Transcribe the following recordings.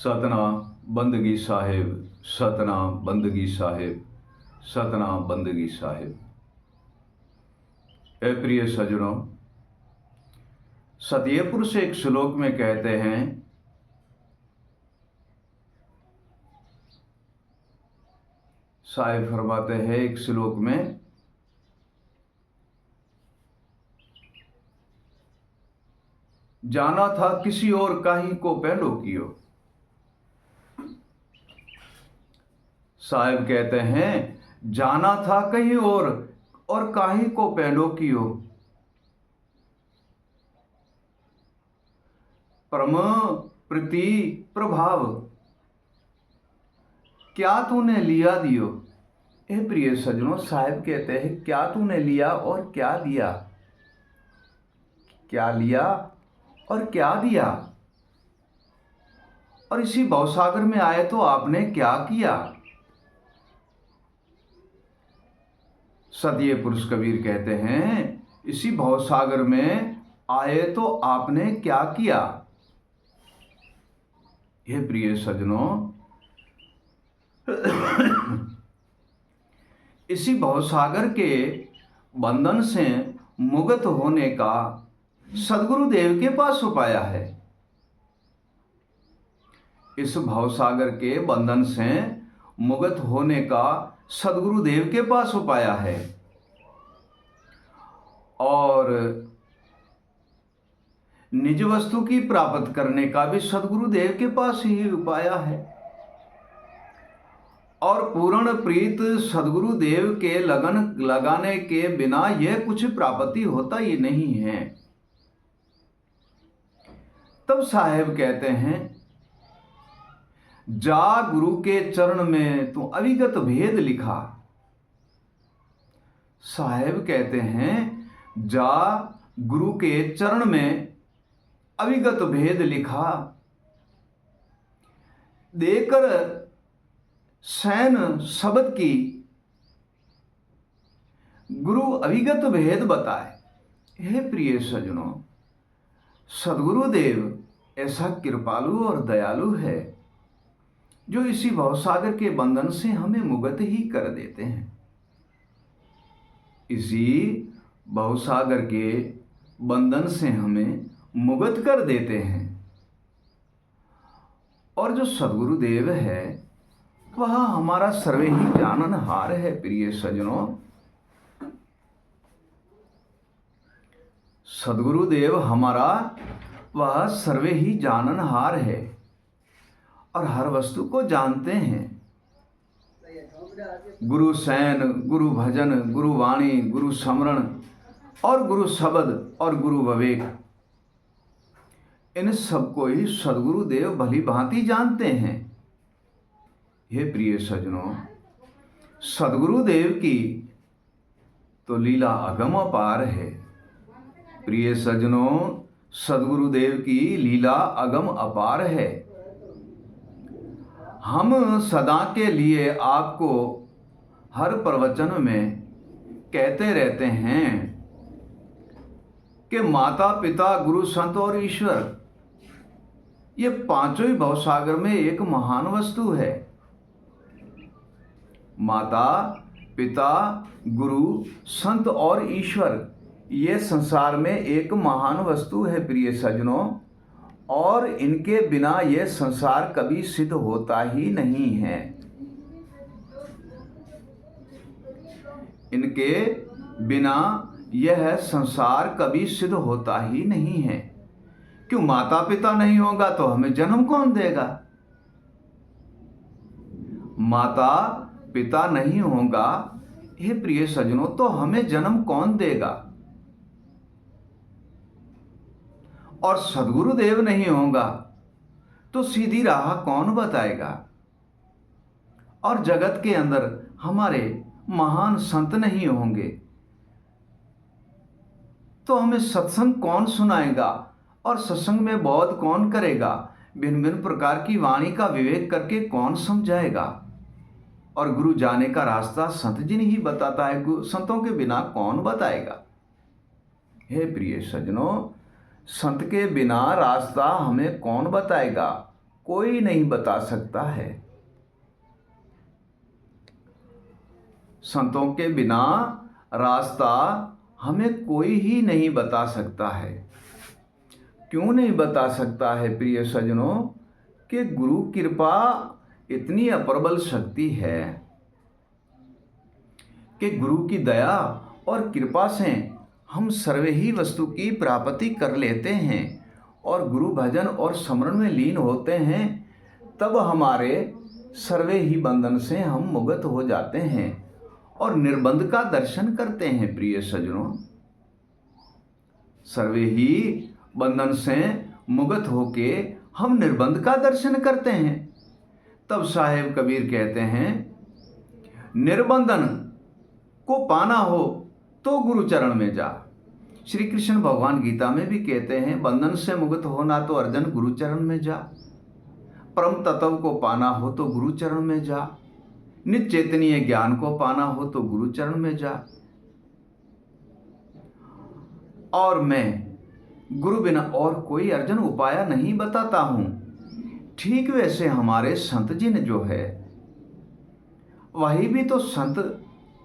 सतनाम बंदगी साहिब, सतनाम बंदगी साहिब, सतनाम बंदगी साहिब। ए प्रिय सज्जनों, सतीय पुरुष एक श्लोक में कहते हैं, साहिब फरमाते हैं एक श्लोक में, जाना था किसी और काहीं को पैंडो कियो। साहिब कहते हैं जाना था कहीं और काहीं को पैंडो कियो। परम प्रति प्रभाव क्या तूने लिया दियो। ए प्रिय सज्जनों, साहिब कहते हैं क्या तूने लिया और क्या दिया, क्या लिया और क्या दिया। और इसी भवसागर में आए तो आपने क्या किया। सतीय पुरुष कबीर कहते हैं इसी भवसागर में आए तो आपने क्या किया। हे प्रिय सज्जनों, इसी भवसागर के बंधन से मुक्त होने का सद्गुरुदेव के पास उपाय है। इस भवसागर के बंधन से मुक्त होने का सद्गुरुदेव के पास उपाय है। और निज वस्तु की प्राप्त करने का भी सद्गुरुदेव के पास ही उपाय है। और पूर्ण प्रीत सद्गुरुदेव के लगन लगाने के बिना यह कुछ प्राप्ति होता ही नहीं है। तब साहेब कहते हैं जा गुरु के चरण में तू अविगत भेद लिखा। साहेब कहते हैं जा गुरु के चरण में अविगत भेद लिखा। देकर सैन शब्द की गुरु अविगत भेद बताए। हे प्रिय सज्जनों, सद्गुरुदेव ऐसा कृपालु और दयालु है जो इसी भवसागर के बंधन से हमें मुक्त ही कर देते हैं। इसी भवसागर के बंधन से हमें मुक्त कर देते हैं। और जो सद्गुरुदेव है वह हमारा सर्वे ही जाननहार है। प्रिय सज्जनों, सद्गुरुदेव हमारा वह सर्वे ही जाननहार है और हर वस्तु को जानते हैं। गुरु सैन, गुरु भजन, गुरु वाणी, गुरु स्मरण और गुरु शब्द और गुरु विवेक, इन सबको ही सद्गुरुदेव भली भांति जानते हैं। हे प्रिय सज्जनों, सद्गुरुदेव की तो लीला अगम अपार है। प्रिय सज्जनों, सद्गुरुदेव की लीला अगम अपार है। हम सदा के लिए आपको हर प्रवचन में कहते रहते हैं कि माता पिता गुरु संत और ईश्वर, ये पांचों ही भवसागर में एक महान वस्तु है। माता पिता गुरु संत और ईश्वर, ये संसार में एक महान वस्तु है प्रिय सज्जनों। और इनके बिना यह संसार कभी सिद्ध होता ही नहीं है। इनके बिना यह संसार कभी सिद्ध होता ही नहीं है। क्यों? माता पिता नहीं होगा तो हमें जन्म कौन देगा? माता पिता नहीं होगा, हे प्रिय सज्जनों, तो हमें जन्म कौन देगा? और सद्गुरुदेव नहीं होगा तो सीधी राह कौन बताएगा? और जगत के अंदर हमारे महान संत नहीं होंगे तो हमें सत्संग कौन सुनाएगा? और सत्संग में बोध कौन करेगा? भिन्न भिन्न प्रकार की वाणी का विवेक करके कौन समझाएगा? और गुरु जाने का रास्ता संत जी ने ही बताता है, संतों के बिना कौन बताएगा? हे प्रिय सज्जनों, संत के बिना रास्ता हमें कौन बताएगा? कोई नहीं बता सकता है। संतों के बिना रास्ता हमें कोई ही नहीं बता सकता है। क्यों नहीं बता सकता है प्रिय सज्जनों? कि गुरु कृपा इतनी अप्रबल शक्ति है कि गुरु की दया और कृपा से हम सर्वे ही वस्तु की प्राप्ति कर लेते हैं और गुरु भजन और स्मरण में लीन होते हैं। तब हमारे सर्वे ही बंधन से हम मुक्त हो जाते हैं और निर्बंध का दर्शन करते हैं। प्रिय सज्जनों, सर्वे ही बंधन से मुक्त होके हम निर्बंध का दर्शन करते हैं। तब साहेब कबीर कहते हैं, निर्बंधन को पाना हो तो गुरु चरण में जा। श्री कृष्ण भगवान गीता में भी कहते हैं, बंधन से मुक्त होना तो अर्जुन गुरु चरण में जा। परम तत्व को पाना हो तो गुरु चरण में जा। नित्य चैतन्य ज्ञान को पाना हो तो गुरु चरण में जा। और मैं गुरु बिना और कोई अर्जन उपाय नहीं बताता हूं। ठीक वैसे हमारे संत जी ने जो है, वही भी तो संत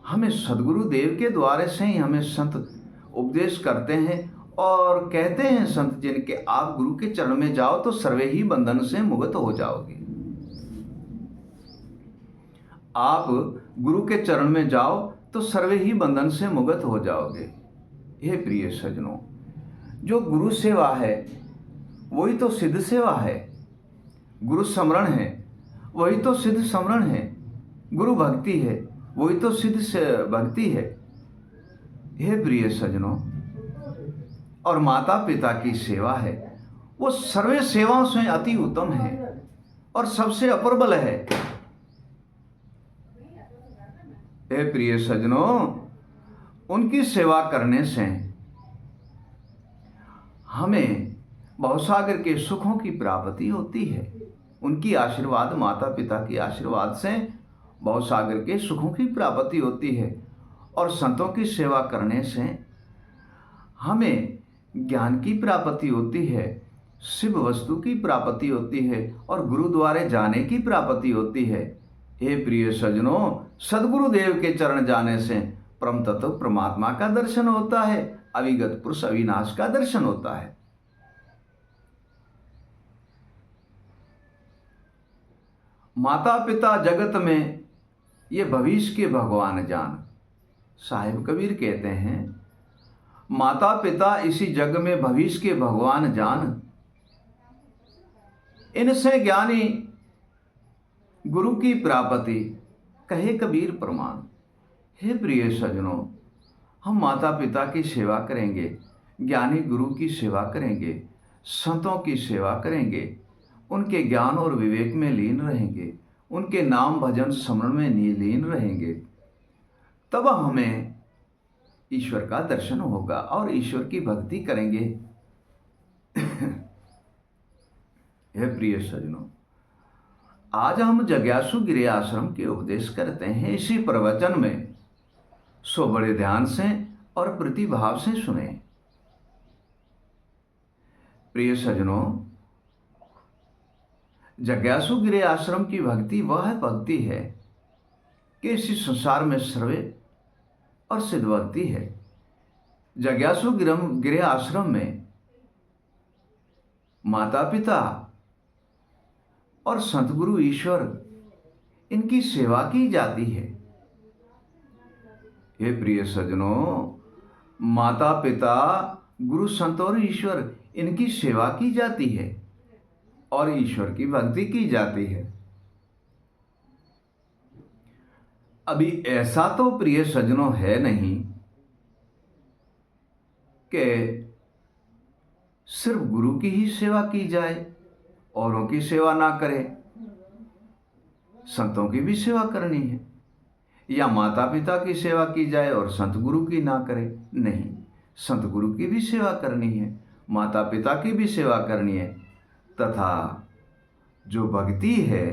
हमें सदगुरु देव के द्वारे से ही हमें संत उपदेश करते हैं और कहते हैं संत जिन के आप गुरु के चरण में जाओ तो सर्वे ही बंधन से मुक्त हो जाओगे। आप गुरु के चरण में जाओ तो सर्वे ही बंधन से मुक्त हो जाओगे। हे प्रिय सज्जनों, जो गुरु सेवा है वही तो सिद्ध सेवा है। गुरु स्मरण है वही तो सिद्ध स्मरण है। गुरु भक्ति है वही तो सिद्ध भक्ति है। हे प्रिय सज्जनों, और माता पिता की सेवा है वो सर्वे सेवाओं से अति उत्तम है और सबसे अप्रबल है। हे प्रिय सज्जनों, उनकी सेवा करने से हमें भवसागर के सुखों की प्राप्ति होती है। उनकी आशीर्वाद, माता पिता की आशीर्वाद से भवसागर के सुखों की प्राप्ति होती है और संतों की सेवा करने से हमें ज्ञान की प्राप्ति होती है, शिव वस्तु की प्राप्ति होती है और गुरु द्वारे जाने की प्राप्ति होती है। हे प्रिय सज्जनों, सदगुरुदेव के चरण जाने से परम तत्व परमात्मा का दर्शन होता है, अविगत पुरुष अविनाश का दर्शन होता है। माता पिता जगत में ये भविष्य के भगवान जान। साहिब कबीर कहते हैं, माता पिता इसी जग में भविष्य के भगवान जान, इनसे ज्ञानी गुरु की प्राप्ति कहे कबीर प्रमाण। हे प्रिय सज्जनों, हम माता पिता की सेवा करेंगे, ज्ञानी गुरु की सेवा करेंगे, संतों की सेवा करेंगे, उनके ज्ञान और विवेक में लीन रहेंगे, उनके नाम भजन स्मरण में लीन रहेंगे, तब हमें ईश्वर का दर्शन होगा और ईश्वर की भक्ति करेंगे। हे प्रिय सज्जनों, आज हम जग्यासु गिरि आश्रम के उपदेश करते हैं। इसी प्रवचन में सो बड़े ध्यान से और प्रतिभाव से सुने। प्रिय सज्जनों, जग्यासु गिरि आश्रम की भक्ति वह भक्ति है कि इसी संसार में सर्वे और सिद्ध भक्ति है। जग्यासु गिरि आश्रम में माता पिता और संतगुरु ईश्वर इनकी सेवा की जाती है। हे प्रिय सज्जनों, माता पिता, गुरु, संत और ईश्वर इनकी सेवा की जाती है और ईश्वर की भक्ति की जाती है। अभी ऐसा तो प्रिय सज्जनों है नहीं कि सिर्फ गुरु की ही सेवा की जाए, औरों की सेवा ना करें। संतों की भी सेवा करनी है, या माता पिता की सेवा की जाए और संत गुरु की ना करे। नहीं, संत गुरु की भी सेवा करनी है, माता पिता की भी सेवा करनी है, तथा जो भक्ति है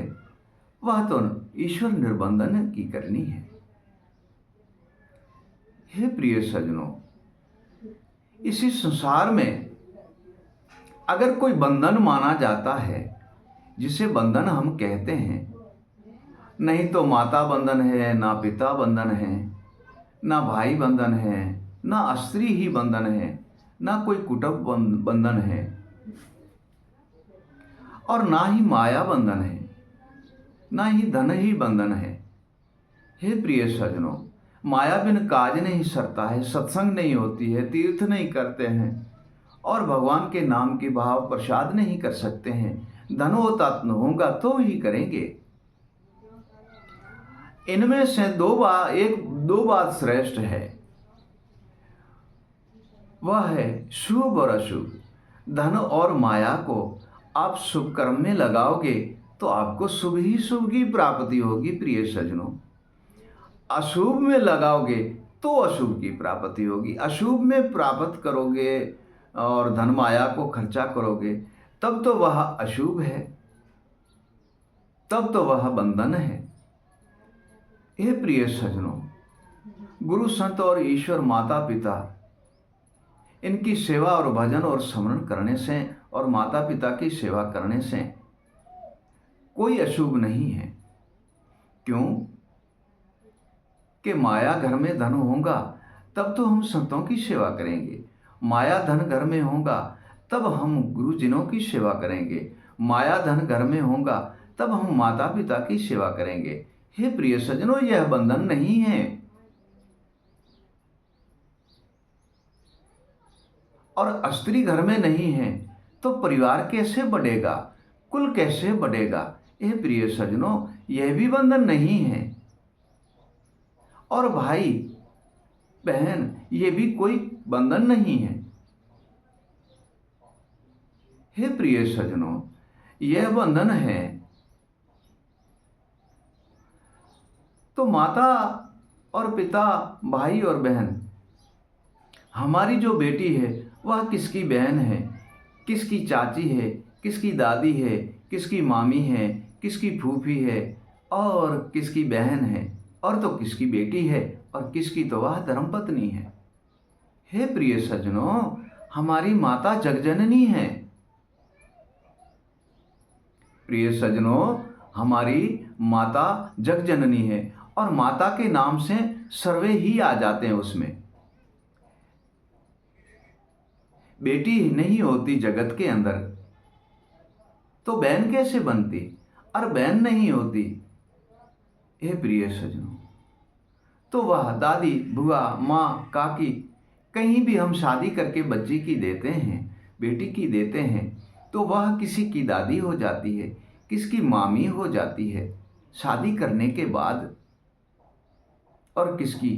वह तो ईश्वर निर्बंधन की करनी है। हे प्रिय सज्जनों, इसी संसार में अगर कोई बंधन माना जाता है जिसे बंधन हम कहते हैं। नहीं तो माता बंधन है, ना पिता बंधन है, ना भाई बंधन है, ना स्त्री ही बंधन है, ना कोई कुटुंब बंधन है, और ना ही माया बंधन है, ना ही धन ही बंधन है। हे प्रिय सजनों, माया बिन काज नहीं सरता है, सत्संग नहीं होती है, तीर्थ नहीं करते हैं, और भगवान के नाम के भाव प्रसाद नहीं कर सकते हैं। धन होगा तो ही करेंगे। इनमें से दो बात श्रेष्ठ है, वह है शुभ और अशुभ। धन और माया को आप शुभ कर्म में लगाओगे तो आपको शुभ ही शुभ की प्राप्ति होगी प्रिय सजनों। अशुभ में लगाओगे तो अशुभ की प्राप्ति होगी। अशुभ में प्राप्त करोगे और धन माया को खर्चा करोगे तब तो वह अशुभ है, तब तो वह बंधन है। हे प्रिय सजनों, गुरु संत और ईश्वर माता पिता, इनकी सेवा और भजन और स्मरण करने से और माता पिता की सेवा करने से कोई अशुभ नहीं है। क्यों कि माया घर में धन होगा तब तो हम संतों की सेवा करेंगे, माया धन घर में होगा तब हम गुरुजनों की सेवा करेंगे, माया धन घर में होगा तब हम माता पिता की सेवा करेंगे। हे प्रिय सज्जनों, यह बंधन नहीं है। और स्त्री घर में नहीं है तो परिवार कैसे बढ़ेगा, कुल कैसे बढ़ेगा। हे प्रिय सज्जनों, यह भी बंधन नहीं है। और भाई बहन, ये भी कोई बंधन नहीं है। हे प्रिय सज्जनों, यह बंधन है तो माता और पिता, भाई और बहन, हमारी जो बेटी है वह किसकी बहन है, किसकी चाची है, किसकी दादी है, किसकी मामी है, किसकी फूफी है और किसकी बहन है, और तो किसकी बेटी है और किसकी तो वह धर्मपत्नी है। हे प्रिय सज्जनों, हमारी माता जगजननी है। प्रिय सज्जनों, हमारी माता जगजननी है और माता के नाम से सर्वे ही आ जाते हैं उसमें। बेटी नहीं होती जगत के अंदर तो बहन कैसे बनती, और बहन नहीं होती, हे प्रिय सज्जनों, तो वह दादी, बुआ, माँ, काकी, कहीं भी हम शादी करके बच्ची की देते हैं, बेटी की देते हैं, तो वह किसी की दादी हो जाती है, किसकी मामी हो जाती है शादी करने के बाद, और किसकी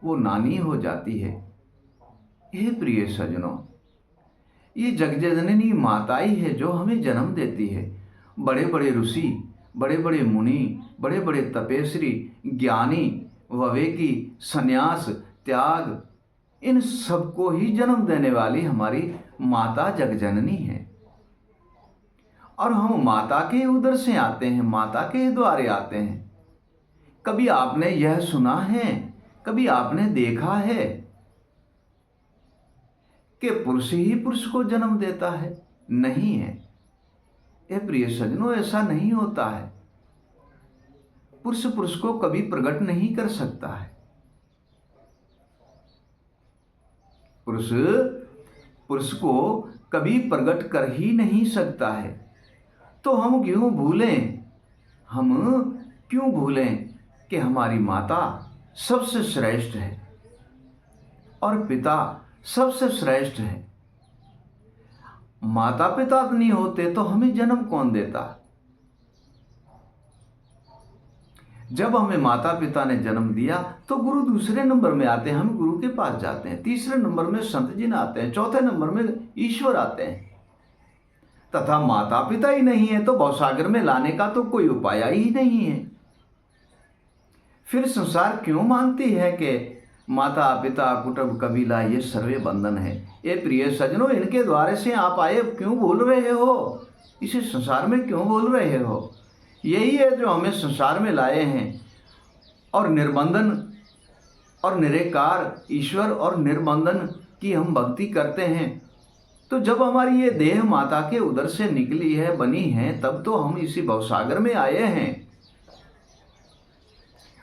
वो नानी हो जाती है। हे प्रिय सज्जनों, ये जगजननी माता ही है जो हमें जन्म देती है। बड़े बड़े ऋषि, बड़े बड़े मुनि, बड़े बड़े तपेश्वरी, ज्ञानी, विवेकी, संन्यास, त्याग, इन सबको ही जन्म देने वाली हमारी माता जगजननी है। और हम माता के उदर से आते हैं, माता के द्वारे आते हैं। कभी आपने यह सुना है, कभी आपने देखा है कि पुरुष ही पुरुष को जन्म देता है? नहीं है। ये प्रिय सज्जनों, ऐसा नहीं होता है। पुरुष पुरुष को कभी प्रकट नहीं कर सकता है। पुरुष पुरुष को कभी प्रकट कर ही नहीं सकता है। तो हम क्यों भूलें कि हमारी माता सबसे श्रेष्ठ है और पिता सबसे श्रेष्ठ है। माता पिता नहीं होते तो हमें जन्म कौन देता? जब हमें माता पिता ने जन्म दिया तो गुरु दूसरे नंबर में आते हैं, हम गुरु के पास जाते हैं। तीसरे नंबर में संत जी आते हैं, चौथे नंबर में ईश्वर आते हैं। तथा माता पिता ही नहीं है तो भवसागर में लाने का तो कोई उपाय ही नहीं है। फिर संसार क्यों मानती है कि माता पिता कुटुंब कबीला ये सर्वे बंधन है? ये प्रिय सज्जनों, इनके द्वारे से आप आए, क्यों भूल रहे हो? इसे संसार में क्यों भूल रहे हो? यही है जो हमें संसार में लाए हैं। और निर्बंधन और निराकार ईश्वर और निर्बंधन की हम भक्ति करते हैं तो जब हमारी ये देह माता के उदर से निकली है, बनी है, तब तो हम इसी भवसागर में आए हैं।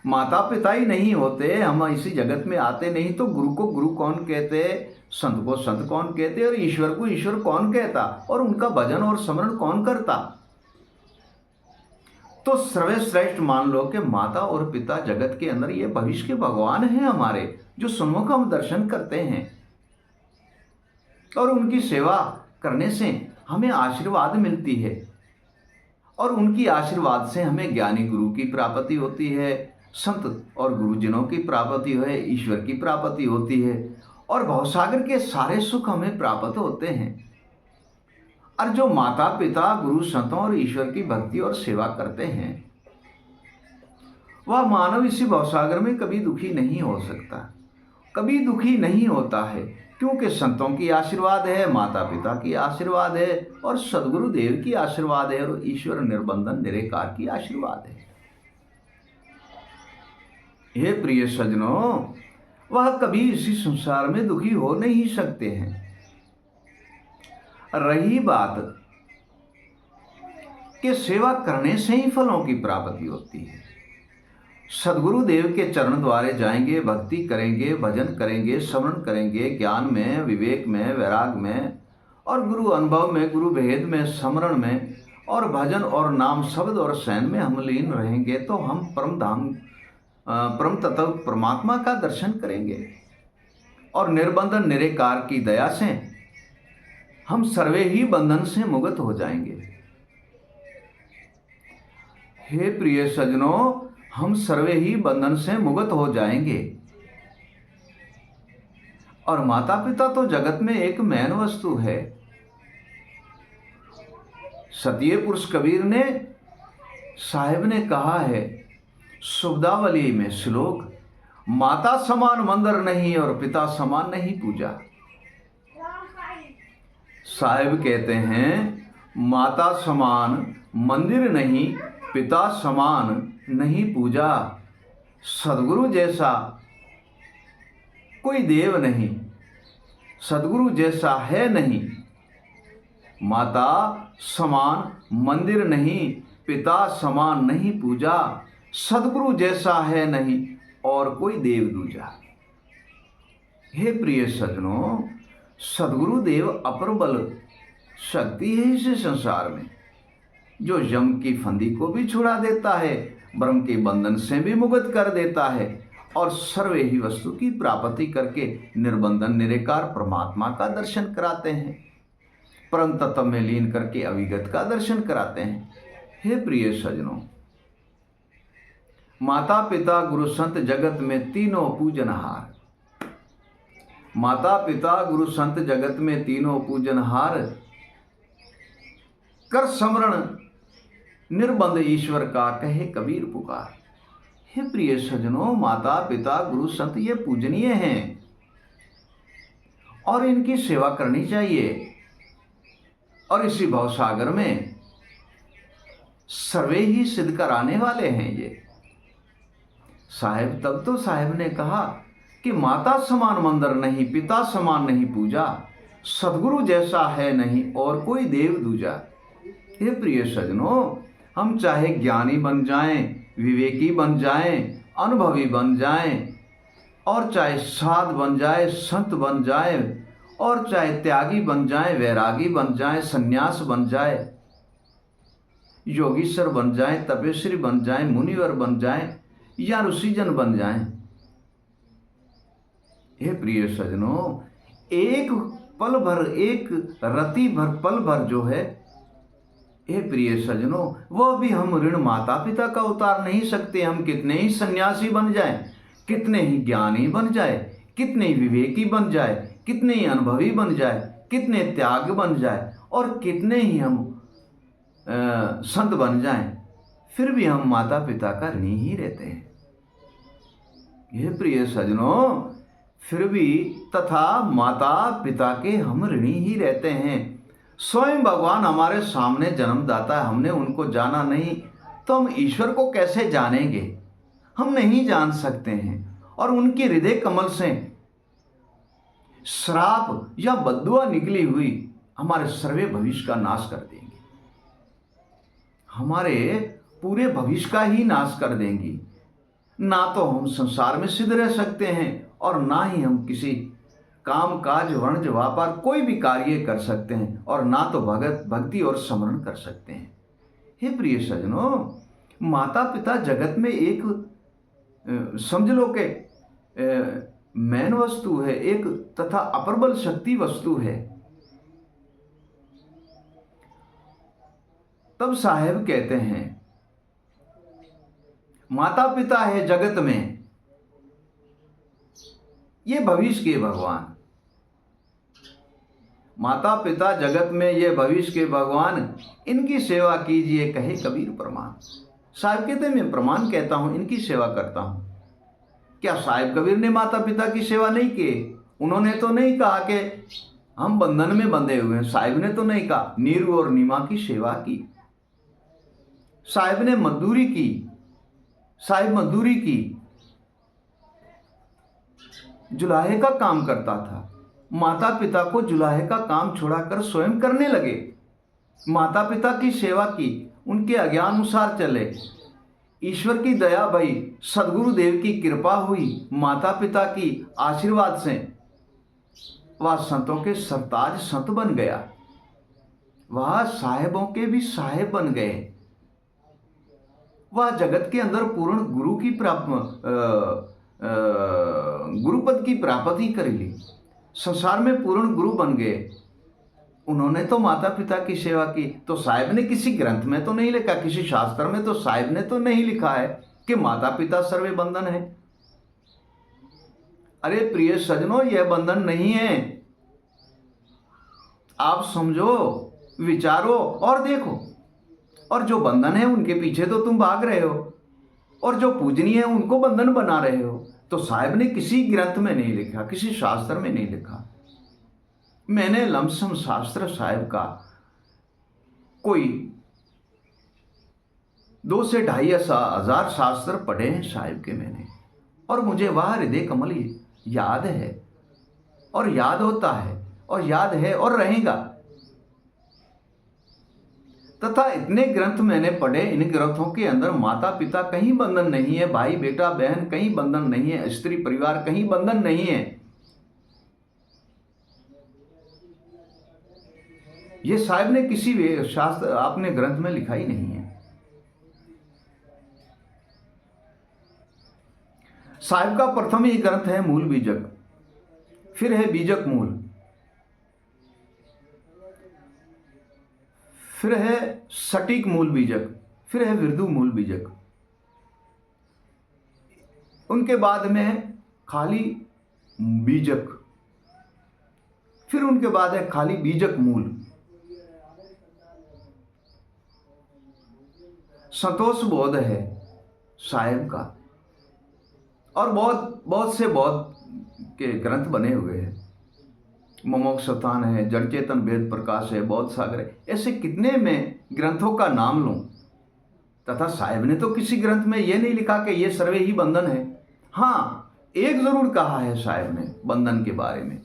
माता पिता ही नहीं होते, हम इसी जगत में आते नहीं, तो गुरु को गुरु कौन कहते, संत को संत कौन कहते, और ईश्वर को ईश्वर कौन कहता, और उनका भजन और स्मरण कौन करता। तो सर्वश्रेष्ठ मान लो कि माता और पिता जगत के अंदर ये भविष्य के भगवान हैं हमारे, जो सम्मुख हम दर्शन करते हैं, और उनकी सेवा करने से हमें आशीर्वाद मिलती है, और उनकी आशीर्वाद से हमें ज्ञानी गुरु की प्राप्ति होती है, संत और गुरुजनों की प्राप्ति है, ईश्वर की प्राप्ति होती है, और भवसागर के सारे सुख हमें प्राप्त होते हैं। और जो माता पिता गुरु संतों और ईश्वर की भक्ति और सेवा करते हैं, वह मानव इसी भवसागर में कभी दुखी नहीं हो सकता, कभी दुखी नहीं होता है, क्योंकि संतों की आशीर्वाद है, माता पिता की आशीर्वाद है, और सदगुरु देव की आशीर्वाद है, और ईश्वर निर्बंधन निराकार की आशीर्वाद है। हे प्रिय सज्जनों, वह कभी इसी संसार में दुखी हो नहीं सकते हैं। रही बात कि सेवा करने से ही फलों की प्राप्ति होती है। सदगुरु देव के चरण द्वारे जाएंगे, भक्ति करेंगे, भजन करेंगे, स्मरण करेंगे, ज्ञान में, विवेक में, वैराग में, और गुरु अनुभव में, गुरु भेद में, स्मरण में, और भजन और नाम शब्द और शयन में हम लीन रहेंगे, तो हम परम धाम, परम तत्व परमात्मा का दर्शन करेंगे, और निर्बंधन निराकार की दया से हम सर्वे ही बंधन से मुक्त हो जाएंगे। हे प्रिय सज्जनों, हम सर्वे ही बंधन से मुक्त हो जाएंगे। और माता पिता तो जगत में एक मैन वस्तु है। सतीय पुरुष कबीर ने साहिब ने कहा है सुबदावली में श्लोक, माता समान मंदिर नहीं और पिता समान नहीं पूजा। साहिब कहते हैं माता समान मंदिर नहीं, पिता समान नहीं पूजा। सदगुरु जैसा कोई देव नहीं, सदगुरु जैसा है नहीं। माता समान मंदिर नहीं, पिता समान नहीं पूजा। सदगुरु जैसा है नहीं और कोई देव दूजा। हे प्रिय सज्जनों, सदगुरु देव अपर बल शक्ति है इस संसार में, जो यम की फंदी को भी छुड़ा देता है, ब्रह्म के बंधन से भी मुक्त कर देता है, और सर्वे ही वस्तु की प्राप्ति करके निर्बंधन निराकार परमात्मा का दर्शन कराते हैं, परम तत्व में लीन करके अविगत का दर्शन कराते हैं। हे प्रिय सज्जनों, माता पिता गुरु संत जगत में तीनों पूजनहार। माता पिता गुरु संत जगत में तीनों पूजनहार, कर स्मरण निर्बंध ईश्वर का कहे कबीर पुकार। हे प्रिय सज्जनों, माता पिता गुरु संत ये पूजनीय हैं और इनकी सेवा करनी चाहिए, और इसी भवसागर में सर्वे ही सिद्ध कराने वाले हैं ये साहिब। तब तो साहिब ने कहा कि माता समान मंदिर नहीं, पिता समान नहीं पूजा, सदगुरु जैसा है नहीं और कोई देव दूजा। हे प्रिय सज्जनों, हम चाहे ज्ञानी बन जाएं, विवेकी बन जाएं, अनुभवी बन जाएं, और चाहे साध बन जाए, संत बन जाए, और चाहे त्यागी बन जाए, वैरागी बन जाए, सन्यास बन जाए, योगीश्वर बन जाए, तपेश्वरी बन जाए, मुनिवर बन जाए, या ऋषिजन बन जाए। हे प्रिय सज्जनों, एक पल भर, एक रति भर, पल भर जो है, हे प्रिय सज्जनों, वह भी हम ऋण माता पिता का उतार नहीं सकते। हम कितने ही सन्यासी बन जाए, कितने ही ज्ञानी बन जाए, कितने ही विवेकी बन जाए, कितने ही अनुभवी बन जाए, कितने त्याग बन जाए, और कितने ही हम संत बन जाएं, फिर भी हम माता पिता का ऋणी ही रहते हैं। ये प्रिय सज्जनों, फिर भी तथा माता पिता के हम ऋणी ही रहते हैं। स्वयं भगवान हमारे सामने जन्मदाता है, हमने उनको जाना नहीं तो हम ईश्वर को कैसे जानेंगे? हम नहीं जान सकते हैं। और उनकी हृदय कमल से श्राप या बद्दुआ निकली हुई हमारे सर्वे भविष्य का नाश कर देंगी, हमारे पूरे भविष्य का ही नाश कर देंगी। ना तो हम संसार में सिद्ध रह सकते हैं और ना ही हम किसी काम काज वाणिज्य व्यापार कोई भी कार्य कर सकते हैं, और ना तो भक्ति और स्मरण कर सकते हैं। हे प्रिय सज्जनों, माता पिता जगत में एक समझ लो कि मैन वस्तु है, एक तथा अप्रबल शक्ति वस्तु है। तब साहेब कहते हैं माता पिता है जगत में ये भविष्य के भगवान, माता पिता जगत में ये भविष्य के भगवान, इनकी सेवा कीजिए कहे कबीर प्रमाण। साहिब कहते मैं प्रमाण कहता हूं, इनकी सेवा करता हूं। क्या साहिब कबीर ने माता पिता की सेवा नहीं की? उन्होंने तो नहीं कहा कि हम बंधन में बंधे हुए हैं। साहिब ने तो नहीं कहा, नीरू और नीमा की सेवा की। साहिब ने मजदूरी की, साहिब मजदूरी की, जुलाहे का काम करता था। माता पिता को जुलाहे का काम छोड़ाकर स्वयं करने लगे। माता पिता की सेवा की, उनके आज्ञा अनुसार चले। ईश्वर की दया भई, सदगुरु देव की कृपा हुई, माता पिता की आशीर्वाद से वह संतों के सरताज संत बन गया, वह साहेबों के भी साहेब बन गए। वह जगत के अंदर पूर्ण गुरु की गुरुपद की प्राप्ति कर ली, संसार में पूर्ण गुरु बन गए। उन्होंने तो माता पिता की सेवा की। तो साहिब ने किसी ग्रंथ में तो नहीं लिखा, किसी शास्त्र में तो साहिब ने तो नहीं लिखा है कि माता पिता सर्वे बंधन है। अरे प्रिय सज्जनों, यह बंधन नहीं है। आप समझो, विचारो और देखो। और जो बंधन है उनके पीछे तो तुम भाग रहे हो, और जो पूजनीय है उनको बंधन बना रहे हो। तो साहिब ने किसी ग्रंथ में नहीं लिखा, किसी शास्त्र में नहीं लिखा। मैंने लमसम शास्त्र साहिब का कोई 2 से 2,500 शास्त्र पढ़े हैं साहिब के मैंने, और मुझे वह हृदय कमल याद है, और याद होता है, और याद है और रहेगा। तथा इतने ग्रंथ मैंने पढ़े, इन ग्रंथों के अंदर माता पिता कहीं बंधन नहीं है, भाई बेटा बहन कहीं बंधन नहीं है, स्त्री परिवार कहीं बंधन नहीं है। ये साहिब ने किसी भी शास्त्र आपने ग्रंथ में लिखा ही नहीं है। साहिब का प्रथम ही ग्रंथ है मूल बीजक, फिर है बीजक मूल, फिर है सटीक मूल बीजक, फिर है विरदु मूल बीजक। उनके बाद में है खाली बीजक, फिर उनके बाद है खाली बीजक मूल। संतोष बोध है साहिब का, और बहुत से बौद्ध के ग्रंथ बने हुए हैं। मोक्षस्थान है, जड़ चेतन वेद प्रकाश है, बौद्ध सागर है। ऐसे कितने में ग्रंथों का नाम लूं। तथा साहिब ने तो किसी ग्रंथ में यह नहीं लिखा कि ये सर्वे ही बंधन है। हाँ, एक जरूर कहा है साहिब ने बंधन के बारे में,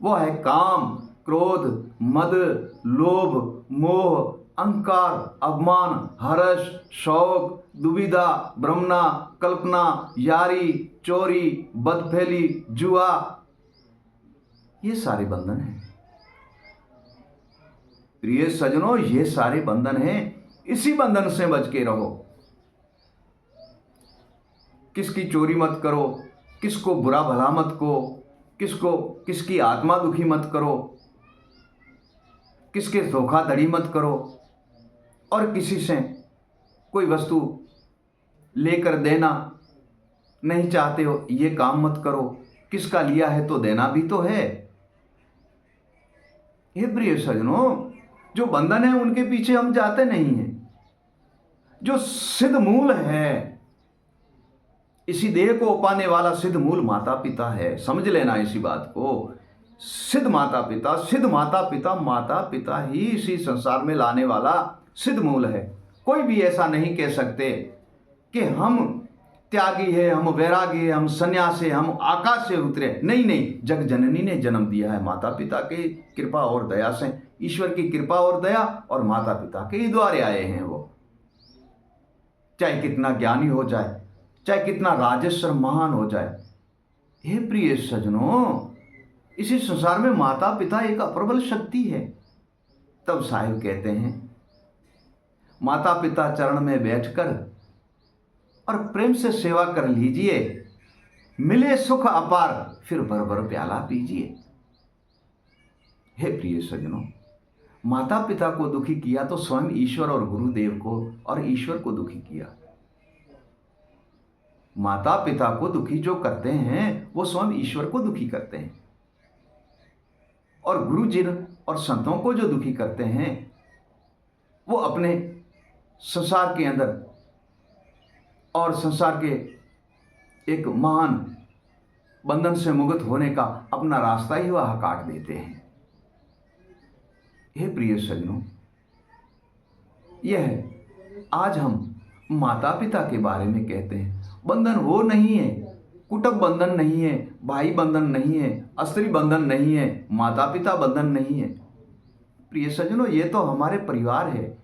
वो है काम, क्रोध, मद, लोभ, मोह, अहंकार, अभिमान, हर्ष, शौक, दुविधा, भ्रमना, कल्पना, यारी, चोरी, बदफेली, जुआ, ये सारे बंधन हैं। प्रिय सज्जनों, ये सारे बंधन हैं। इसी बंधन से बच के रहो। किसकी चोरी मत करो, किसको बुरा भला मत को, किसकी आत्मा दुखी मत करो, किसके धोखाधड़ी मत करो, और किसी से कोई वस्तु लेकर देना नहीं चाहते हो, ये काम मत करो। किसका लिया है तो देना भी तो है। हे प्रिय सज्जनों, जो बंधन है उनके पीछे हम जाते नहीं हैं। जो सिद्ध मूल है, इसी देह को पाने वाला सिद्ध मूल माता पिता है। समझ लेना इसी बात को। सिद्ध माता पिता, सिद्ध माता पिता, माता पिता ही इसी संसार में लाने वाला सिद्ध मूल है। कोई भी ऐसा नहीं कह सकते कि हम त्यागी है, हम वैरागी है, हम सन्यास है, हम आकाश से उतरे। नहीं, जग जननी ने जन्म दिया है, माता पिता की कृपा और दया से ईश्वर की कृपा और दया और माता पिता के ही द्वारे आए हैं वो। चाहे कितना ज्ञानी हो जाए, चाहे कितना राजेश्वर महान हो जाए, हे प्रिय सज्जनों, इसी संसार में माता पिता एक अप्रबल शक्ति है। तब साहिब कहते हैं, माता पिता चरण में बैठकर और प्रेम से सेवा कर लीजिए, मिले सुख अपार, फिर भर भर प्याला पीजिए। हे प्रिय सज्जनों, माता पिता को दुखी किया तो स्वयं ईश्वर और गुरुदेव को और ईश्वर को दुखी किया। माता पिता को दुखी जो करते हैं वो स्वयं ईश्वर को दुखी करते हैं, और गुरुजन और संतों को जो दुखी करते हैं वो अपने संसार के अंदर और संसार के एक महान बंधन से मुक्त होने का अपना रास्ता ही वह काट देते हैं। हे प्रिय सज्जनों, यह आज हम माता पिता के बारे में कहते हैं। बंधन वो नहीं है, कुटुंब बंधन नहीं है, भाई बंधन नहीं है, स्त्री बंधन नहीं है, माता पिता बंधन नहीं है। प्रिय सज्जनों, ये तो हमारे परिवार है।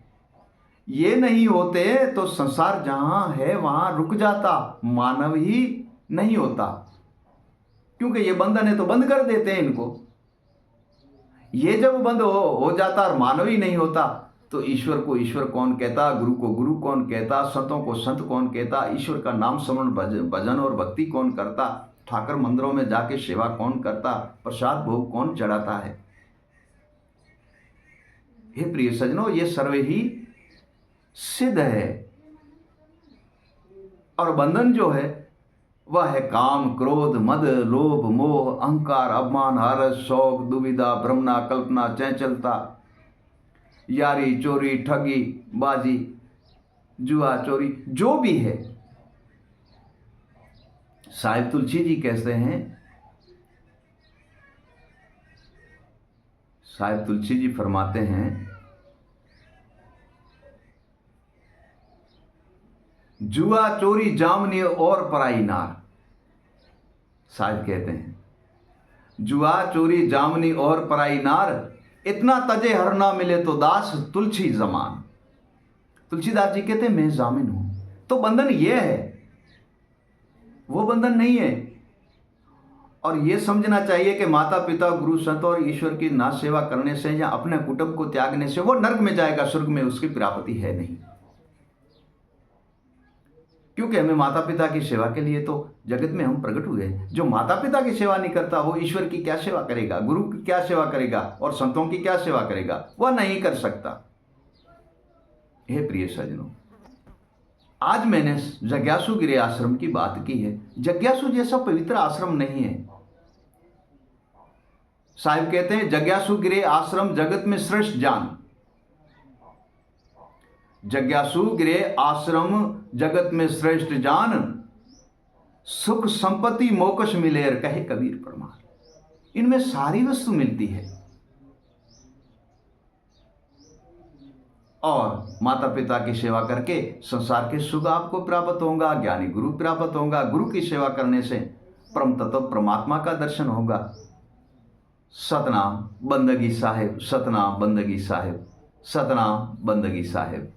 ये नहीं होते तो संसार जहां है वहां रुक जाता, मानव ही नहीं होता। क्योंकि ये बंधन है तो बंद कर देते हैं इनको। ये जब बंद हो जाता और मानव ही नहीं होता तो ईश्वर को ईश्वर कौन कहता, गुरु को गुरु कौन कहता, संतों को संत कौन कहता, ईश्वर का नाम स्मरण भजन और भक्ति कौन करता, ठाकर मंदिरों में जाके सेवा कौन करता, प्रसाद भोग कौन चढ़ाता है। हे प्रिय सज्जनों, ये सर्वे ही सिद्ध है। और बंधन जो है वह है काम, क्रोध, मद, लोभ, मोह, अहंकार, अभिमान, हर्ष, शौक, दुविधा, भ्रमणा, कल्पना, चंचलता, यारी, चोरी, ठगी, बाजी, जुआ, चोरी, जो भी है। साहिब तुलसी जी कहते हैं, साहिब तुलसी जी फरमाते हैं, जुआ, चोरी, जामनी और पराई नार। साहिब कहते हैं, जुआ, चोरी, जामनी और पराई नार, इतना तजे हर ना मिले तो दास तुलसी जमान। तुलसीदास जी कहते हैं, मैं जामिन हूं। तो बंधन ये है, वो बंधन नहीं है। और ये समझना चाहिए कि माता पिता, गुरु, संत और ईश्वर की ना सेवा करने से या अपने कुटुंब को त्यागने से वो नर्क में जाएगा, स्वर्ग में उसकी प्राप्ति है नहीं। क्योंकि हमें माता पिता की सेवा के लिए तो जगत में हम प्रकट हुए हैं। जो माता पिता की सेवा नहीं करता वो ईश्वर की क्या सेवा करेगा, गुरु की क्या सेवा करेगा और संतों की क्या सेवा करेगा, वह नहीं कर सकता। हे प्रिय सज्जनों, आज मैंने जग्यासु गिरे आश्रम की बात की है। जग्यासु जैसा पवित्र आश्रम नहीं है। साहिब कहते हैं, जग्यासु गिरे आश्रम जगत में श्रेष्ठ जान। जग्यासु गिरे आश्रम जगत में श्रेष्ठ जान, सुख संपत्ति मोक्ष मिलेर कहे कबीर परमार। इनमें सारी वस्तु मिलती है। और माता पिता की सेवा करके संसार के सुख आपको प्राप्त होगा, ज्ञानी गुरु प्राप्त होगा। गुरु की सेवा करने से परम तत्व परमात्मा का दर्शन होगा। सतनाम बंदगी साहिब, सतनाम बंदगी साहिब, सतनाम बंदगी साहिब।